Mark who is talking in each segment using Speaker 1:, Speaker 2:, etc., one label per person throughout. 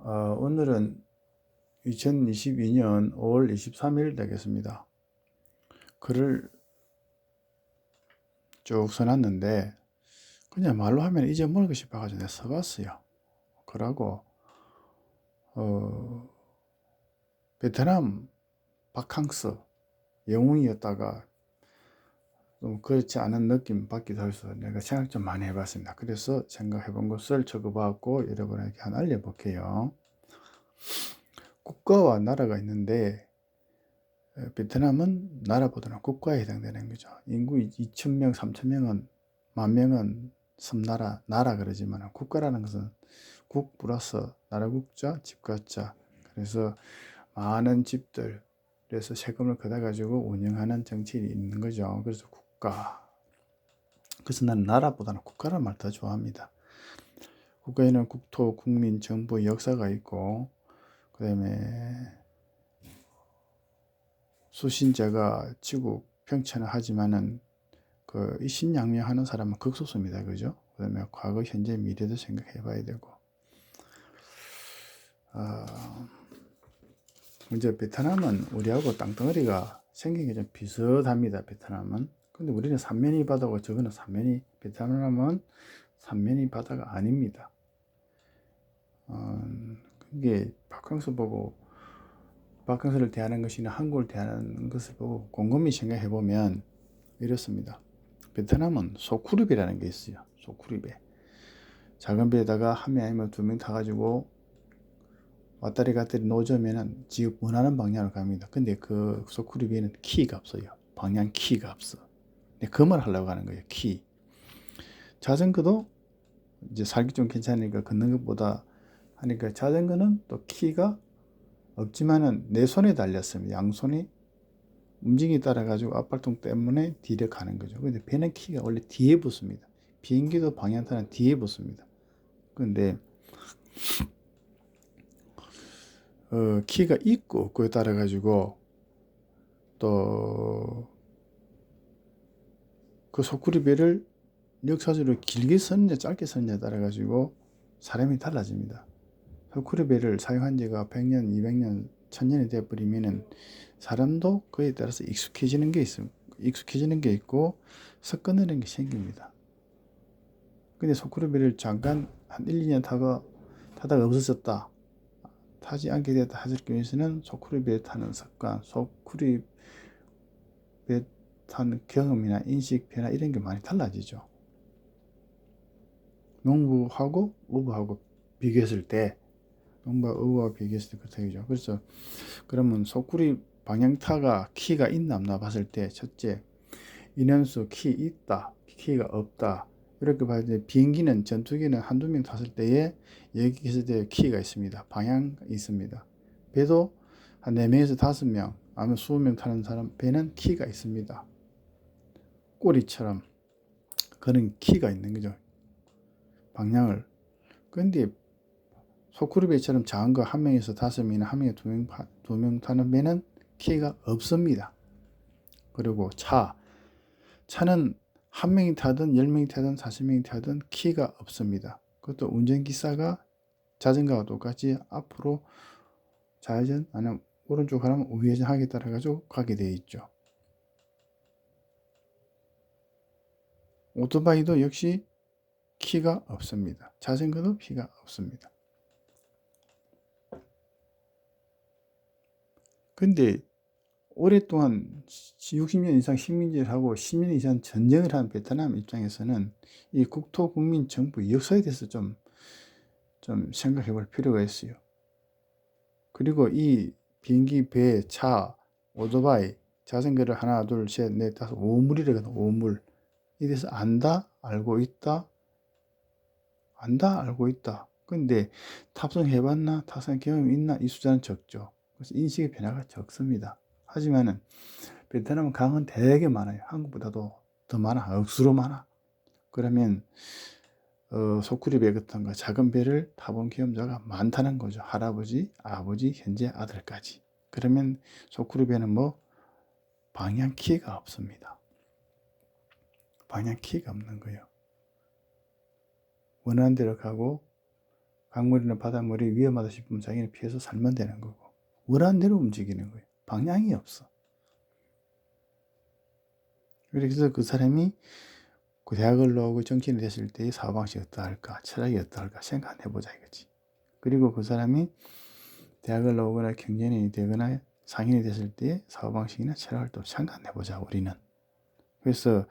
Speaker 1: 오늘은 2022년 5월 23일 되겠습니다. 글을 쭉 써놨는데 그냥 말로 하면 잊어먹고 싶어가지고 내가 써봤어요. 그러고 베트남 바캉스 영웅이었다가 좀 그렇지 않은 느낌 받기도 해서 내가 생각 좀 많이 해봤습니다. 그래서 생각해본 것을 적어봤고 여러분에게 하나 알려볼게요. 국가와 나라가 있는데 베트남은 나라보다는 국가에 해당되는 거죠. 인구 2,000명, 3,000명은, 10,000명은 섬나라, 나라 그러지만 국가라는 것은 국 플러스 나라국자, 집가자. 그래서 많은 집들, 그래서 세금을 걷어가지고 운영하는 정치인이 있는 거죠. 그래서 국가. 그래서 나는 나라보다는 국가라는 말 더 좋아합니다. 국가에는 국토, 국민, 정부, 역사가 있고, 그 다음에 수신자가 지구 평천을 하지만은 그 이신양명하는 사람은 극소수입니다. 그죠? 그다음에 과거, 현재, 미래도 생각해 봐야 되고. 이제 베트남은 우리하고 땅덩어리가 생긴 게 좀 비슷합니다. 베트남은. 근데 우리는 삼면이 바다고 저거는 베트남은 삼면이 바다가 아닙니다. 그게 바캉스를 대하는 것이나 한국을 대하는 것을 보고 곰곰이 생각해 보면 이렇습니다. 베트남은 소쿠리배라는 게 있어요. 소쿠리배. 작은 배에다가 한 명 아니면 두 명 타가지고 왔다리 갔다리 놓으면은 지금 원하는 방향으로 갑니다. 근데 그 소쿠리배는 키가 없어요. 방향 키가 없어. 그 말 하려고 하는 거예요. 키. 자전거도 이제 살기 좀 괜찮으니까 걷는 것보다 하니까 자전거는 또 키가 없지만은 내 손에 달렸습니다. 양손이 움직임에 따라 가지고 앞발동 때문에 뒤로 가는 거죠. 근데 배는 키가 원래 뒤에 붙습니다. 비행기도 방향타는 뒤에 붙습니다. 근데 키가 있고 없고에 따라 가지고 또 그 소쿠리배를 역사적으로 길게 썼냐 짧게 썼냐에 따라 가지고 사람이 달라집니다. 소쿠리배를 사용한 지가 100년, 200년, 1000년이 되어버리면은 사람도 그에 따라서 익숙해지는 게 있고 섞어내는 게 생깁니다. 근데 소쿠리배를 잠깐 한 1, 2년 타다가 없어졌다. 타지 않게 되었다 하실 경우에는 소쿠리배 타는 습관, 소쿠리배 타는 경험이나 인식 변화 이런 게 많이 달라지죠. 농부하고 어부하고 비교했을 때 농부와 어부와 비교했을 때 그렇다죠. 그래서 그러면 소쿠리 방향타가 키가 있나 없나 봤을 때 첫째 인원수 키 있다, 키가 없다. 이렇게 봐야 돼. 비행기는 전투기는 한두 명 탔을 때에 여기 있을 때 키가 있습니다. 방향 있습니다. 배도 한 4명에서 5명 아니면 20명 타는 사람 배는 키가 있습니다. 꼬리처럼 그런 키가 있는 거죠. 방향을. 근데 소쿠리배처럼 작은 거 한 명에서 5명이나 한 명에 2명 타는 배는 키가 없습니다. 그리고 차는 한 명이 타든 10명이 타든 40명이 타든 키가 없습니다. 그것도 운전기사가 자전거와 똑같이 앞으로 좌회전 아니면 오른쪽 가면 우회전 하기에 따라 가지고 가게 되어 있죠. 오토바이도 역시 키가 없습니다. 자전거도 키가 없습니다. 근데 오랫동안 60년 이상 식민지를 하고 10년 이상 전쟁을 한 베트남 입장에서는 이 국토, 국민, 정부 역사에 대해서 좀 생각해 볼 필요가 있어요. 그리고 이 비행기, 배, 차, 오토바이, 자전거를 하나, 둘, 셋, 넷, 다섯, 오물이라거든, 오물. 이 대해서 안다, 알고 있다, 안다, 알고 있다. 근데 탑승해봤나, 탑승 경험이 있나, 이 숫자는 적죠. 그래서 인식의 변화가 적습니다. 하지만은 베트남은 강은 되게 많아요. 한국보다도 더 많아, 억수로 많아. 그러면 소쿠리배 같은 거 작은 배를 타본 경험자가 많다는 거죠. 할아버지, 아버지, 현재 아들까지. 그러면 소쿠리배는 뭐 방향키가 없습니다. 방향키가 없는 거예요. 원하는 대로 가고 강물이나 바닷물이 위험하다 싶으면 자기는 피해서 살면 되는 거고, 원하는 대로 움직이는 거예요. 방향이 없어. 그래서 그 사람이 그 대학을 나오고 정치인이 됐을 때의 사고방식이 어떠할까, 철학이 어떠할까 생각해보자 이거지. 그리고 그 사람이 대학을 나오거나 경제인이 되거나 상인이 됐을 때의 사고방식이나 철학을 또 생각해보자 우리는. 그래서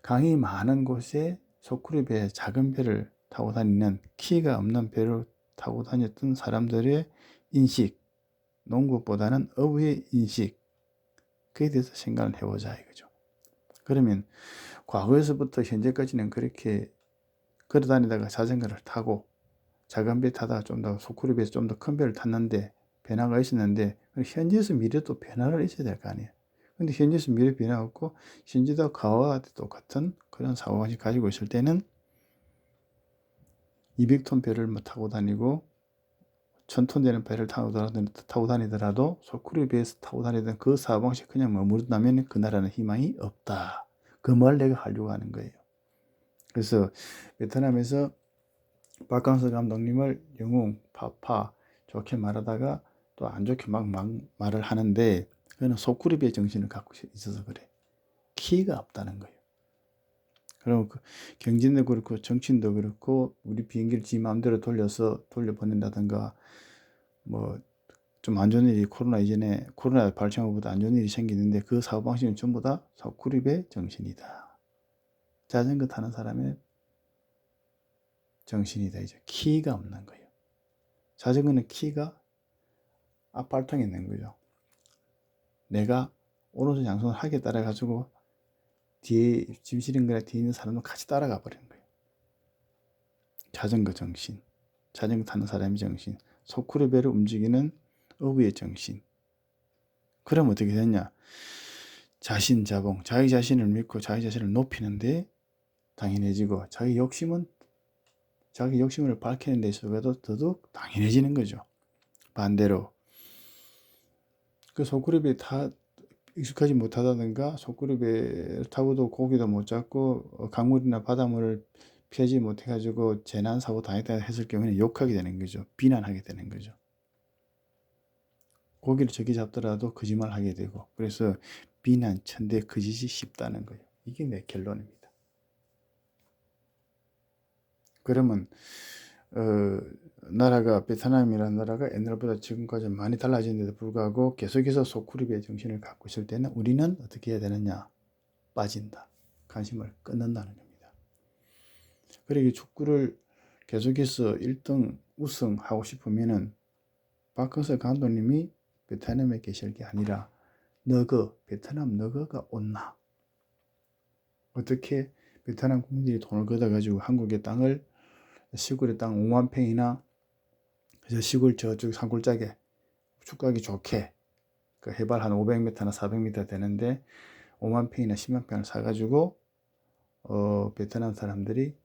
Speaker 1: 강이 많은 곳에 소쿠리배, 작은 배를 타고 다니는 키가 없는 배를 타고 다녔던 사람들의 인식, 농구보다는 어부의 인식, 그에 대해서 생각을 해보자 이거죠. 그러면 과거에서부터 현재까지는 그렇게 걸어다니다가 자전거를 타고 작은 배 타다가 좀 더 소쿠리배에서 좀 더 큰 배를 탔는데 변화가 있었는데, 현재에서 미래도 변화가 있어야 될 거 아니에요. 근데 현재에서 미래 변화가 없고 현재도 과거와 똑같은 그런 사고방식 가지고 있을 때는 200톤 배를 뭐 타고 다니고 1000톤 되는 배를 타고 다니더라도 소쿠리배에서 타고 다니던 그 사고방식 그냥 머무른다면 그 나라는 희망이 없다. 그 말 내가 하려고 하는 거예요. 그래서 베트남에서 박강서 감독님을 영웅, 파파 좋게 말하다가 또 안 좋게 막 말을 하는데, 그거는 소쿠리배 정신을 갖고 있어서 그래. 키가 없다는 거예요. 그럼 그 경진도 그렇고 정치인도 그렇고 우리 비행기를 지 마음대로 돌려보낸다든가 뭐 좀 안 좋은 일이 코로나 발생후보다 안 좋은 일이 생기는데 그 사고방식은 전부 다 소쿠리배 정신이다. 자전거 타는 사람의 정신이다. 이제 키가 없는 거예요. 자전거는 키가 앞발통에 있는 거죠. 내가 오른손 양손을 하게 따라 가지고 뒤에 짐 실은 거나 뒤에 있는 사람도 같이 따라가 버리는 거예요. 자전거 정신, 자전거 타는 사람의 정신, 소쿠리배를 움직이는 어부의 정신. 그럼 어떻게 되냐? 자신자봉, 자기 자신을 믿고 자기 자신을 높이는데 당연해지고, 자기 욕심을 밝히는 데 있어서도 더더욱 당연해지는 거죠. 반대로 그 소쿠리배 익숙하지 못하다든가 소쿠리배를 타고도 고기도 못 잡고 강물이나 바닷물을 피하지 못해가지고 재난사고 당했다 했을 경우에는 욕하게 되는 거죠. 비난하게 되는 거죠. 고기를 적게 잡더라도 거짓말 하게 되고, 그래서 비난, 천대, 거짓이 쉽다는 거예요. 이게 내 결론입니다. 그러면 나라가 베트남이라는 나라가 옛날보다 지금까지 많이 달라진데도 불구하고 계속해서 소쿠리배 정신을 갖고 있을 때는 우리는 어떻게 해야 되느냐? 빠진다. 관심을 끊는다는 겁니다. 그리고 축구를 계속해서 1등 우승하고 싶으면은 박항서 감독님이 베트남에 계실 게 아니라 베트남 너거가 온나? 어떻게 베트남 국민들이 돈을 걷어가지고 한국의 땅을, 시골의 땅 5만 평이나 시골 저쪽 산골짜기에 축구하기 좋게, 그 해발 한 500m나 400m 되는데 5만 평이나 10만 평을 사가지고 베트남 사람들이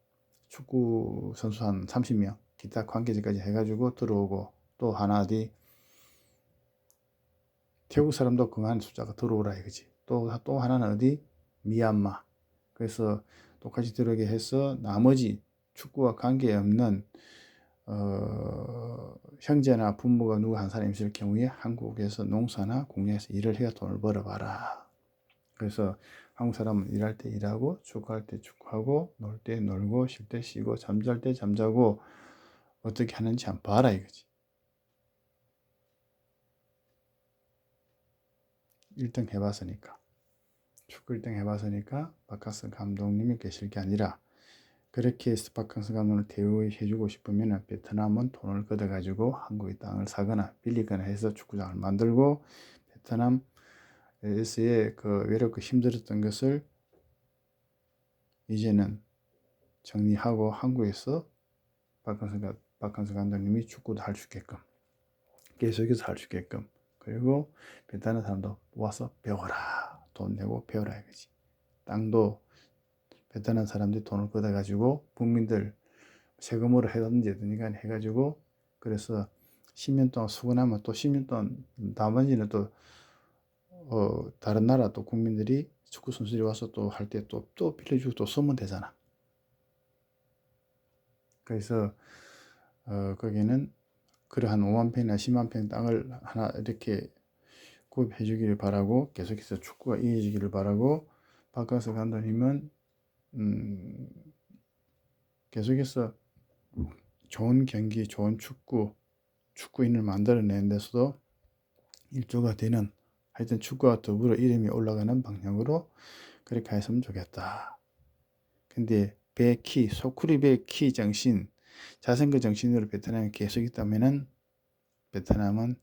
Speaker 1: 축구 선수 한 30명, 기타 관계자까지 해가지고 들어오고, 또 하나 어디 태국 사람도 그만 숫자가 들어오라 이거지. 또 하나는 어디 미얀마. 그래서 똑같이 들어오게 해서 나머지 축구와 관계없는 형제나 부모가 누구 한 사람 있을 경우에 한국에서 농사나 공장에서 일을 해야 돈을 벌어봐라. 그래서 한국 사람은 일할 때 일하고 축구할 때 축구하고 놀 때 놀고 쉴 때 쉬고 잠잘 때 잠자고 어떻게 하는지 한번 봐라 이거지. 1등 해봤으니까, 축구 1등 해봤으니까 박항서 감독님이 계실 게 아니라, 그렇게 해서 박항서 감독을 대우해주고 싶으면 베트남은 돈을 걷어가지고 한국의 땅을 사거나 빌리거나 해서 축구장을 만들고, 베트남에서의 그 외롭고 힘들었던 것을 이제는 정리하고 한국에서 박항서 감독님이 축구도 할 수 있게끔, 계속해서 할 수 있게끔, 그리고 베트남 사람도 와서 배워라. 돈 내고 배워라 이거지. 땅도 베트남 사람들이 돈을 걷어가지고 국민들 세금으로 해든지 해가지고, 그래서 10년 동안 수고하면 또 10년 동안 나머지는 또 다른 나라 또 국민들이 축구 선수들이 와서 또 할 때 또 빌려주고 또 쓰면 되잖아. 그래서 거기는 그러한 5만 평이나 10만 평 땅을 하나 이렇게 구입해 주기를 바라고, 계속해서 축구가 이어지기를 바라고, 박광석 감독님은 계속해서 좋은 경기, 좋은 축구인을 만들어내는 데서도 일조가 되는, 하여튼 축구와 더불어 이름이 올라가는 방향으로 그렇게 했으면 좋겠다. 근데 배키, 소쿠리 배키 정신, 자생그 정신으로 베트남이 계속 있다면은 베트남은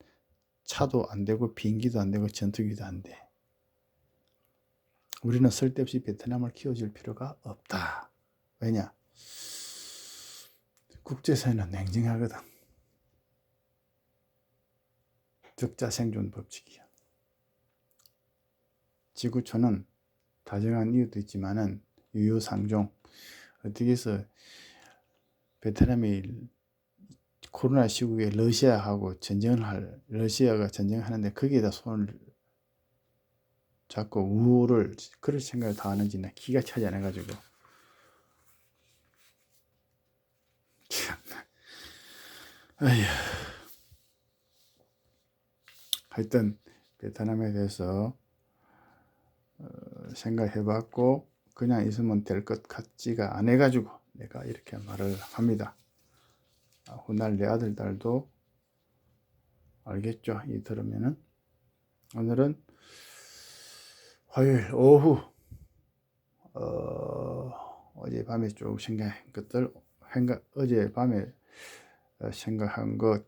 Speaker 1: 차도 안 되고 비행기도 안 되고 전투기도 안 돼. 우리는 쓸데없이 베트남을 키워줄 필요가 없다. 왜냐? 국제사회는 냉정하거든. 적자 생존 법칙이야. 지구촌은 다정한 이유도 있지만은 유유상종, 어떻게 해서 베트남이 코로나 시국에 러시아가 전쟁하는데 거기에다 손을 잡고 우호를 그럴 생각을 다 하는지 나 기가 차지 않아가지고. 참나. 아휴. 하여튼 베트남에 대해서 생각해봤고 그냥 있으면 될 것 같지가 않아가지고 내가 이렇게 말을 합니다. 훗날 내 아들 딸도 알겠죠? 이 들으면은. 오늘은 화요일 오후 어젯밤에 쭉 생각한 것들, 어젯밤에 생각한 것,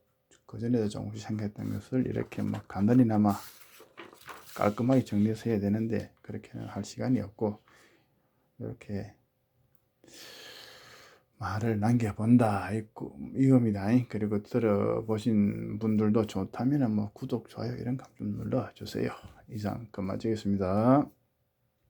Speaker 1: 그전에도 조금씩 생각했던 것을 이렇게 막 간단히나마 깔끔하게 정리해서 해야 되는데 그렇게는 할 시간이 없고 이렇게 말을 남겨본다 이겁니다. 그리고 들어보신 분들도 좋다면 뭐 구독, 좋아요 이런 거 좀 눌러주세요. 이상 그만 마치겠습니다.